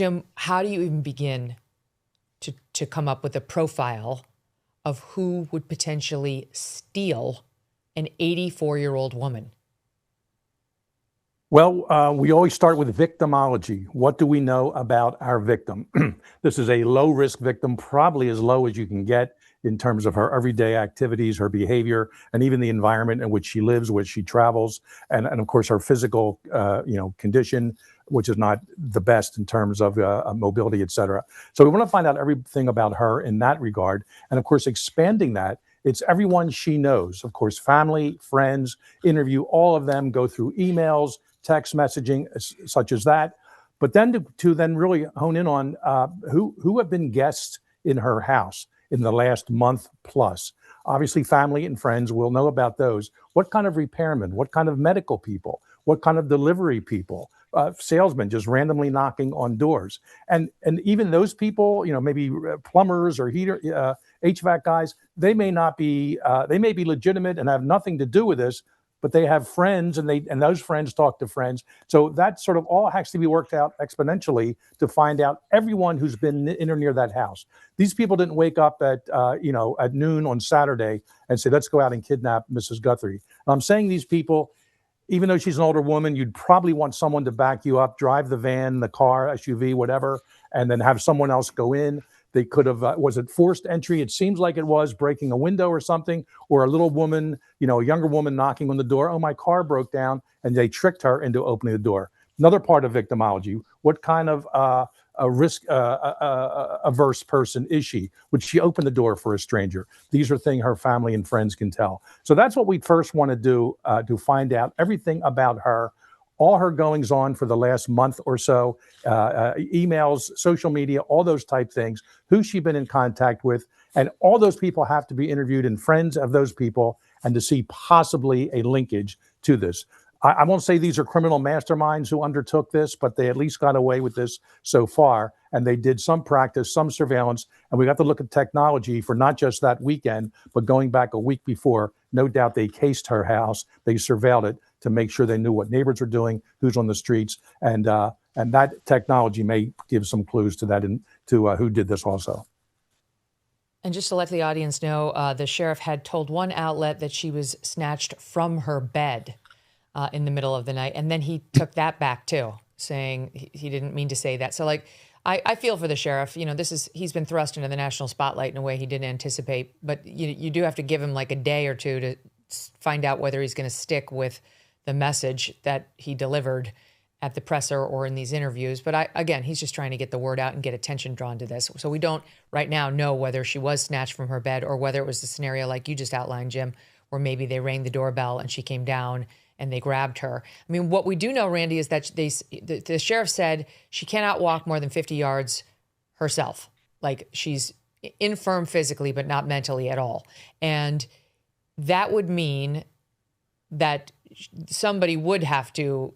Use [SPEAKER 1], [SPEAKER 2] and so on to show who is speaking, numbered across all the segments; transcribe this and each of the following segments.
[SPEAKER 1] Jim, how do you even begin to come up with a profile of who would potentially steal an 84-year-old woman?
[SPEAKER 2] Well, we always start with victimology. What do we know about our victim? This is a low-risk victim, probably as low as you can get in terms of her everyday activities, her behavior, and even the environment in which she lives, which she travels, and of course her physical, condition, which is not the best in terms of mobility, et cetera. So we want to find out everything about her in that regard, and of course expanding that. It's everyone she knows, of course, family, friends, interview all of them, go through emails, text messaging, such as that. But then to then really hone in on who have been guests in her house in the last month plus. Obviously, family and friends will know about those. What kind of repairmen? What kind of medical people? What kind of delivery people? Salesmen just randomly knocking on doors. And even those people, maybe plumbers or HVAC guys, they may not be, they may be legitimate and have nothing to do with this, but they have friends and those friends talk to friends. So that sort of all has to be worked out exponentially to find out everyone who's been in or near that house. These people didn't wake up at noon on Saturday and say, let's go out and kidnap Mrs. Guthrie. I'm saying these people, even though she's an older woman, you'd probably want someone to back you up, drive the van, the car, SUV, whatever, and then have someone else go in. They could have, was it forced entry? It seems like it was breaking a window or something, or a little woman, a younger woman knocking on the door. Oh, my car broke down, and they tricked her into opening the door. Another part of victimology, what kind of a risk averse person is she? Would she open the door for a stranger? These are things her family and friends can tell. So that's what we first want to do to find out everything about her, all her goings on for the last month or so, emails, social media, all those type things, who she's been in contact with. And all those people have to be interviewed and friends of those people and to see possibly a linkage to this. I won't say these are criminal masterminds who undertook this, but they at least got away with this so far. And they did some practice, some surveillance. And we got to look at technology for not just that weekend, but going back a week before. No doubt they cased her house. They surveilled it to make sure they knew what neighbors were doing, who's on the streets. And that technology may give some clues to that and to who did this also.
[SPEAKER 1] And just to let the audience know, the sheriff had told one outlet that she was snatched from her bed in the middle of the night. And then he took that back too, saying he didn't mean to say that. So I feel for the sheriff. He's been thrust into the national spotlight in a way he didn't anticipate. But you do have to give him like a day or two to find out whether he's going to stick with the message that he delivered at the presser or in these interviews. But again, he's just trying to get the word out and get attention drawn to this. So we don't right now know whether she was snatched from her bed or whether it was the scenario like you just outlined, Jim, where maybe they rang the doorbell and she came down and they grabbed her. I mean, what we do know, Randy, is that the sheriff said she cannot walk more than 50 yards herself. Like she's infirm physically, but not mentally at all. And that would mean that somebody would have to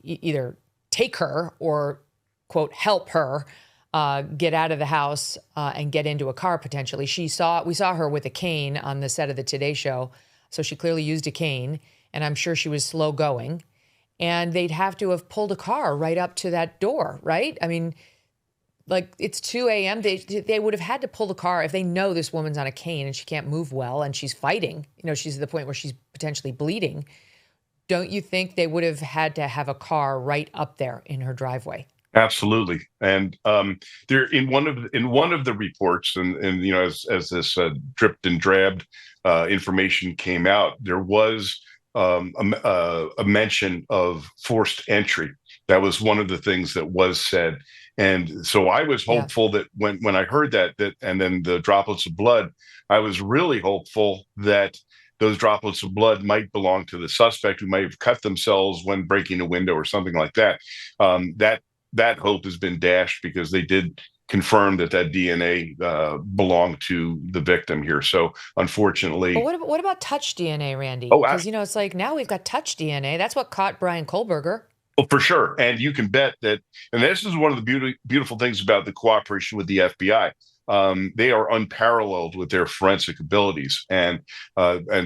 [SPEAKER 1] either take her or, quote, help her get out of the house and get into a car potentially. We saw her with a cane on the set of the Today Show. So she clearly used a cane, and I'm sure she was slow going. And they'd have to have pulled a car right up to that door, right? I mean, like it's 2 a.m. They would have had to pull the car if they know this woman's on a cane and she can't move well and she's fighting. She's at the point where she's potentially bleeding. Don't you think they would have had to have a car right up there in her driveway?
[SPEAKER 3] Absolutely, and there in one of the reports, and as this dripped and drabbed information came out, there was a mention of forced entry. That was one of the things that was said, and so I was hopeful that when I heard that, and then the droplets of blood, I was really hopeful that those droplets of blood might belong to the suspect who might have cut themselves when breaking a window or something like that. That hope has been dashed because they did confirm that DNA belonged to the victim here. So unfortunately,
[SPEAKER 1] but what about touch DNA, Randy? Because it's like now we've got touch DNA. That's what caught Brian Kohlberger.
[SPEAKER 3] Well, for sure, and you can bet that. And this is one of the beautiful things about the cooperation with the FBI. They are unparalleled with their forensic abilities, and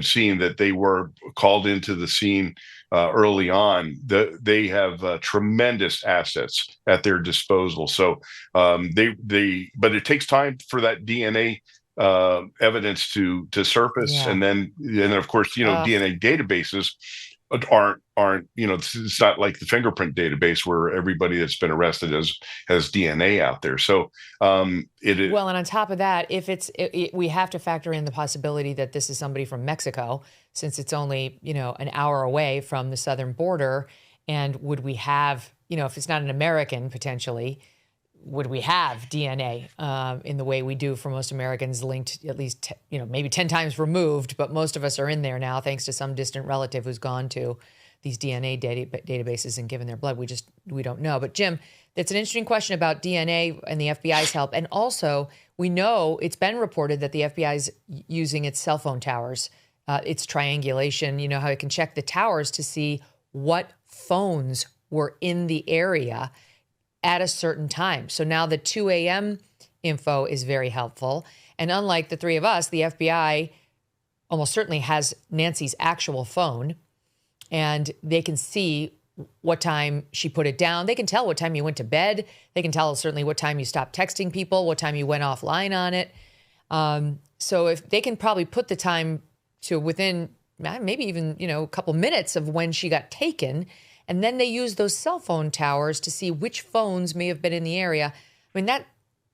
[SPEAKER 3] seeing that they were called into the scene early on, they have tremendous assets at their disposal. So but it takes time for that DNA evidence to surface,
[SPEAKER 1] Yeah.
[SPEAKER 3] and then of course DNA databases aren't it's not like the fingerprint database where everybody that's been arrested has DNA out there. So
[SPEAKER 1] well, and on top of that, if we have to factor in the possibility that this is somebody from Mexico, since it's only an hour away from the southern border. And would we have, if it's not an American potentially, would we have DNA in the way we do for most Americans, linked at least maybe 10 times removed, but most of us are in there now thanks to some distant relative who's gone to these DNA databases and given their blood. We don't know. But Jim, that's an interesting question about DNA and the FBI's help. And also, we know it's been reported that the FBI's using its cell phone towers, its triangulation, how it can check the towers to see what phones were in the area at a certain time. So now the 2 a.m. info is very helpful. And unlike the three of us, the FBI almost certainly has Nancy's actual phone, and they can see what time she put it down. They can tell what time you went to bed. They can tell certainly what time you stopped texting people, what time you went offline on it. So if they can probably put the time to within maybe even, a couple minutes of when she got taken. And then they use those cell phone towers to see which phones may have been in the area. I mean,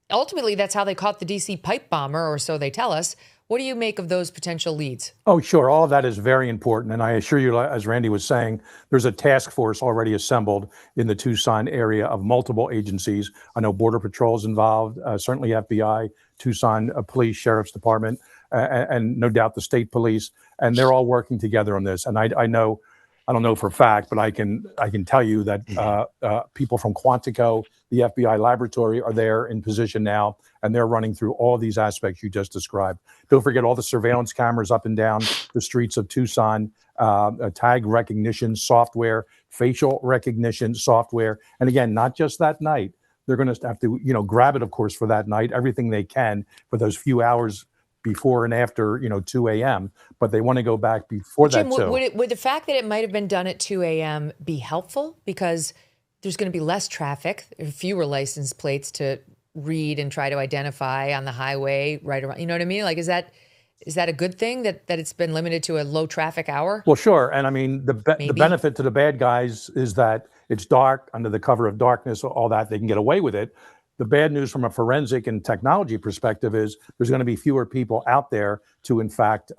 [SPEAKER 1] ultimately, that's how they caught the DC pipe bomber, or so they tell us. What do you make of those potential leads?
[SPEAKER 2] Oh, sure. All of that is very important. And I assure you, as Randy was saying, there's a task force already assembled in the Tucson area of multiple agencies. I know Border Patrol is involved, certainly FBI, Tucson Police, Sheriff's Department, and no doubt the state police. And they're all working together on this. And I don't know for a fact, but I can tell you that people from Quantico, the FBI laboratory, are there in position now, and they're running through all these aspects you just described. Don't forget all the surveillance cameras up and down the streets of Tucson, tag recognition software, facial recognition software, and again, not just that night. They're going to have to, grab it, of course, for that night, everything they can for those few hours before and after, 2 a.m., but they want to go back before
[SPEAKER 1] Jim,
[SPEAKER 2] that too.
[SPEAKER 1] Would the fact that it might have been done at 2 a.m. be helpful? Because there's going to be less traffic, fewer license plates to read and try to identify on the highway right around. You know what I mean? Like, is that a good thing that it's been limited to a low traffic hour?
[SPEAKER 2] Well, sure. And I mean, the benefit to the bad guys is that it's dark, under the cover of darkness, all that, they can get away with it. The bad news from a forensic and technology perspective is there's going to be fewer people out there to, in fact,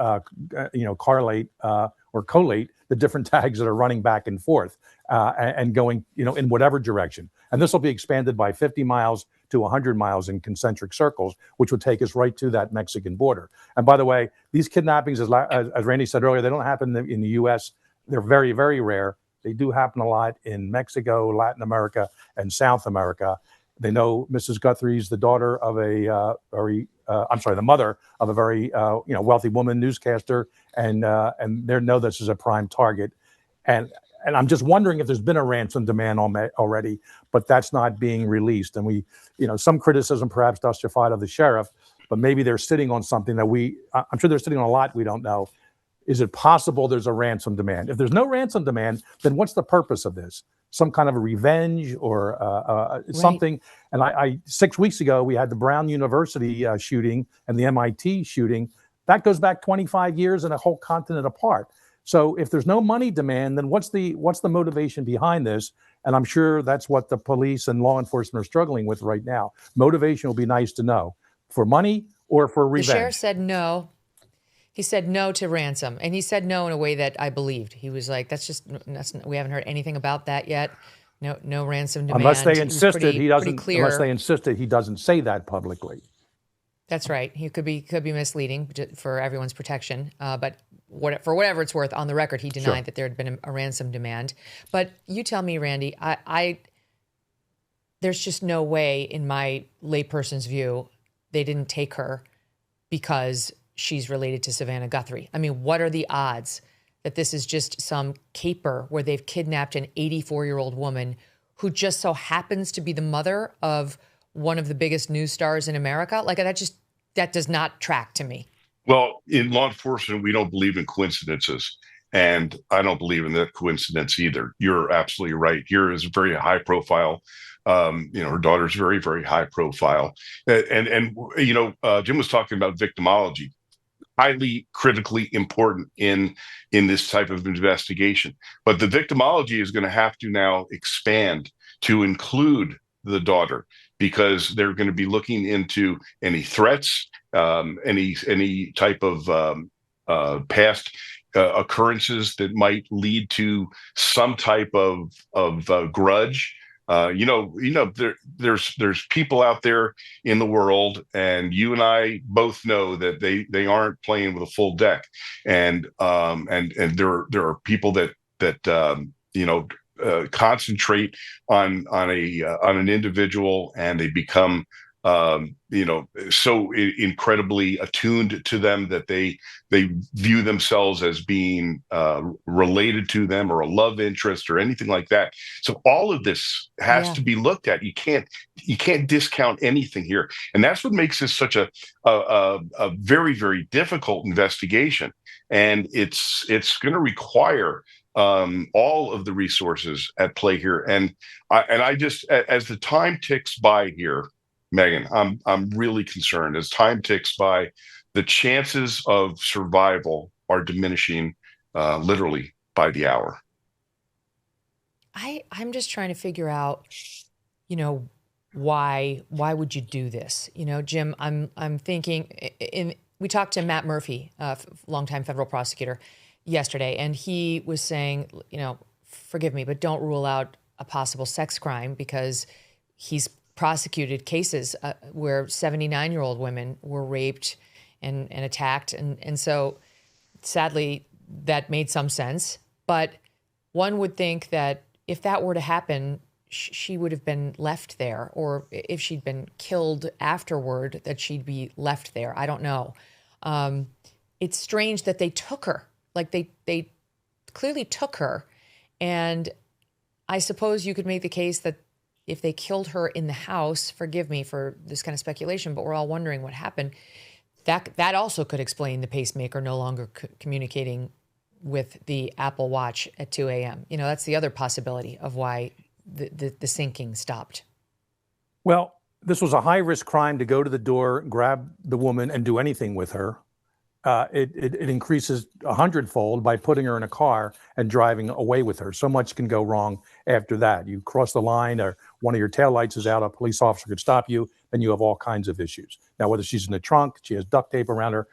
[SPEAKER 2] correlate or collate the different tags that are running back and forth and going, in whatever direction. And this will be expanded by 50 miles to 100 miles in concentric circles, which would take us right to that Mexican border. And by the way, these kidnappings, as Randy said earlier, they don't happen in the U.S. They're very, very rare. They do happen a lot in Mexico, Latin America, and South America. They know Mrs. Guthrie's the daughter of the mother of a very, wealthy woman, newscaster, and they know this is a prime target. And I'm just wondering if there's been a ransom demand already, but that's not being released. And some criticism perhaps justified of the sheriff, but maybe they're sitting on something that I'm sure they're sitting on a lot we don't know. Is it possible there's a ransom demand? If there's no ransom demand, then what's the purpose of this? Some kind of a revenge or something. And 6 weeks ago, we had the Brown University shooting and the MIT shooting. That goes back 25 years and a whole continent apart. So if there's no money demand, then what's the motivation behind this? And I'm sure that's what the police and law enforcement are struggling with right now. Motivation will be nice to know. For money or for revenge?
[SPEAKER 1] The sheriff said no. He said no to ransom, and he said no in a way that I believed. He was like, we haven't heard anything about that yet. No ransom demand.
[SPEAKER 2] Unless they insisted he doesn't.
[SPEAKER 1] Clear.
[SPEAKER 2] Unless they insisted he doesn't say that publicly.
[SPEAKER 1] That's right. He could be misleading for everyone's protection. But for whatever it's worth, on the record, he denied that there had been a ransom demand. But you tell me, Randy, there's just no way, in my layperson's view, they didn't take her because she's related to Savannah Guthrie. I mean, what are the odds that this is just some caper where they've kidnapped an 84-year-old woman who just so happens to be the mother of one of the biggest news stars in America? Like, that does not track to me.
[SPEAKER 3] Well, in law enforcement, we don't believe in coincidences. And I don't believe in that coincidence either. You're absolutely right. Here is very high profile. Her daughter's very, very high profile. Jim was talking about victimology, highly critically important in this type of investigation. But the victimology is going to have to now expand to include the daughter, because they're going to be looking into any threats, any type of past occurrences that might lead to some type of grudge. There's people out there in the world, and you and I both know that they aren't playing with a full deck, and there are people that concentrate on an individual, and they become so incredibly attuned to them that they view themselves as being related to them, or a love interest, or anything like that. So all of this has to be looked at. You can't discount anything here, and that's what makes this such a very, very difficult investigation. And it's going to require all of the resources at play here. And I just, as the time ticks by here, Megyn, I'm really concerned. As time ticks by, the chances of survival are diminishing literally by the hour.
[SPEAKER 1] I'm just trying to figure out, why would you do this? Jim, I'm thinking, we talked to Matt Murphy, longtime federal prosecutor, yesterday, and he was saying, forgive me, but don't rule out a possible sex crime, because he's prosecuted cases where 79-year-old women were raped and attacked. And so sadly, that made some sense. But one would think that if that were to happen, she would have been left there, or if she'd been killed afterward, that she'd be left there. I don't know. It's strange that they took her. Like they clearly took her. And I suppose you could make the case that if they killed her in the house, forgive me for this kind of speculation, but we're all wondering what happened. That also could explain the pacemaker no longer communicating with the Apple Watch at 2 a.m. That's the other possibility of why the syncing stopped.
[SPEAKER 2] Well, this was a high-risk crime to go to the door, grab the woman, and do anything with her. It increases 100-fold by putting her in a car and driving away with her. So much can go wrong after that. You cross the line, or one of your taillights is out, a police officer could stop you, then you have all kinds of issues. Now, whether she's in the trunk, she has duct tape around her,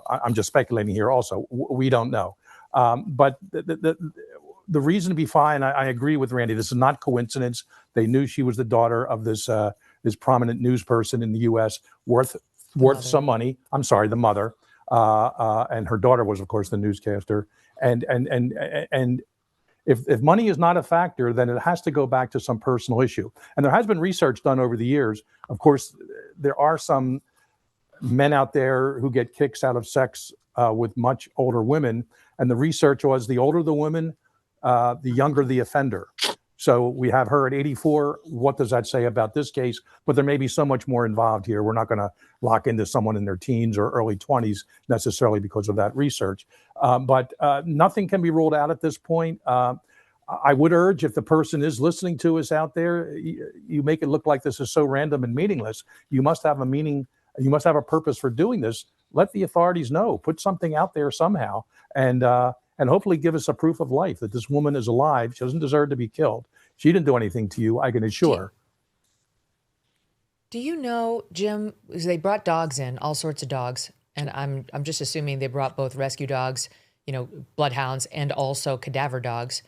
[SPEAKER 2] I'm just speculating here also. We don't know. But the reason to be fine, I agree with Randy, this is not coincidence. They knew she was the daughter of this prominent news person in the U.S. worth some money. I'm sorry, the mother. And her daughter was, of course, the newscaster. And if money is not a factor, then it has to go back to some personal issue. And there has been research done over the years. Of course, there are some men out there who get kicks out of sex with much older women. And the research was, the older the woman, the younger the offender. So we have her at 84. What does that say about this case? But there may be so much more involved here. We're not going to lock into someone in their teens or early 20s necessarily because of that research. But nothing can be ruled out at this point. I would urge, if the person is listening to us out there, you make it look like this is so random and meaningless. You must have a meaning. You must have a purpose for doing this. Let the authorities know. Put something out there somehow, and hopefully give us a proof of life that this woman is alive. She doesn't deserve to be killed. She didn't do anything to you, I can assure.
[SPEAKER 1] Do you know, Jim, they brought dogs in, all sorts of dogs, and I'm just assuming they brought both rescue dogs, bloodhounds, and also cadaver dogs.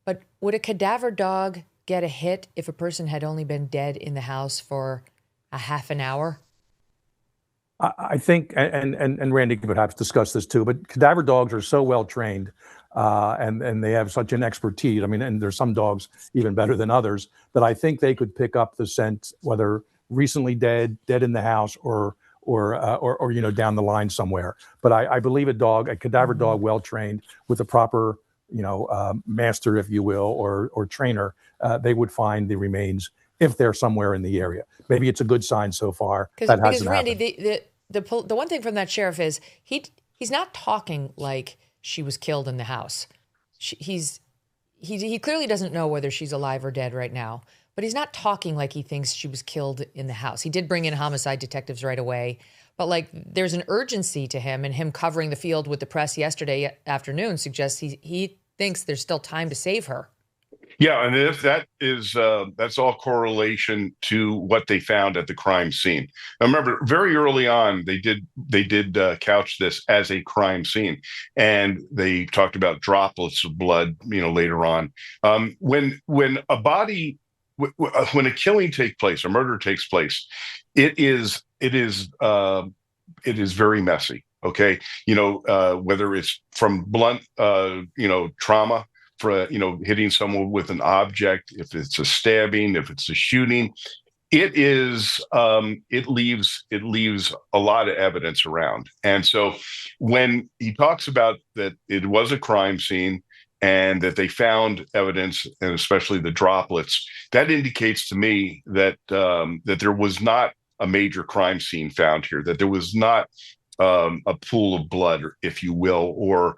[SPEAKER 1] But would a cadaver dog get a hit if a person had only been dead in the house for a half an hour?
[SPEAKER 2] I think, and Randy could perhaps discuss this too, but cadaver dogs are so well trained, and they have such an expertise. I mean, and there's some dogs even better than others, that I think they could pick up the scent, whether recently dead in the house, or down the line somewhere. But I believe a cadaver dog, well trained with a proper master, if you will, or trainer, they would find the remains if they're somewhere in the area. Maybe it's a good sign so far.
[SPEAKER 1] Because Randy, the one thing from that sheriff is he's not talking like she was killed in the house. He clearly doesn't know whether she's alive or dead right now, but he's not talking like he thinks she was killed in the house. He did bring in homicide detectives right away, but like there's an urgency to him, and him covering the field with the press yesterday afternoon suggests he thinks there's still time to save her.
[SPEAKER 3] Yeah, and if that is that's all correlation to what they found at the crime scene. Now, remember, very early on, they did couch this as a crime scene, and they talked about droplets of blood. Later on, when a body, when a killing takes place, a murder takes place, it is very messy. Okay, whether it's from blunt, trauma, for hitting someone with an object, if it's a stabbing, if it's a shooting, it leaves a lot of evidence around. And so when he talks about that it was a crime scene and that they found evidence, and especially the droplets, that indicates to me that that there was not a major crime scene found here, that there was not a pool of blood, if you will, or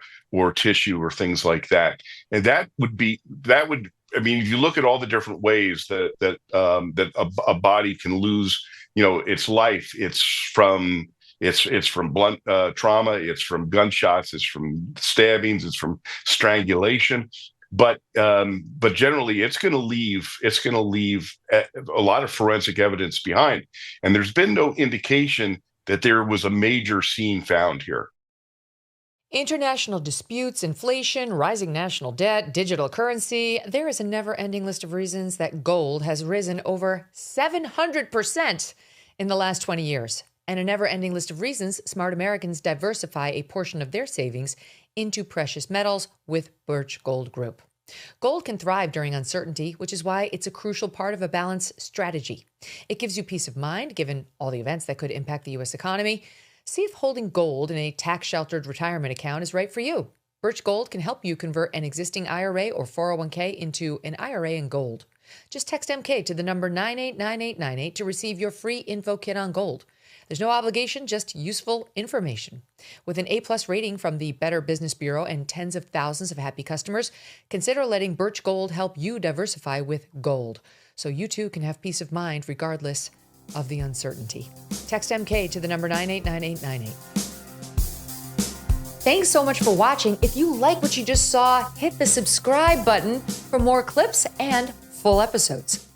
[SPEAKER 3] tissue or things like that. And that would I mean, if you look at all the different ways that a body can lose, its life, it's from blunt trauma, it's from gunshots, it's from stabbings, it's from strangulation. But generally, it's going to leave a lot of forensic evidence behind, and there's been no indication that there was a major scene found here.
[SPEAKER 1] International disputes, inflation, rising national debt, digital currency. There is a never-ending list of reasons that gold has risen over 700% in the last 20 years. And a never-ending list of reasons smart Americans diversify a portion of their savings into precious metals with Birch Gold Group. Gold can thrive during uncertainty, which is why it's a crucial part of a balanced strategy. It gives you peace of mind, given all the events that could impact the U.S. economy. See if holding gold in a tax-sheltered retirement account is right for you. Birch Gold can help you convert an existing IRA or 401k into an IRA in gold. Just text MK to the number 989898 to receive your free info kit on gold. There's no obligation, just useful information. With an A+ rating from the Better Business Bureau and tens of thousands of happy customers, consider letting Birch Gold help you diversify with gold, so you too can have peace of mind regardless of the uncertainty. Text MK to the number 989898. Thanks so much for watching. If you like what you just saw, hit the subscribe button for more clips and full episodes.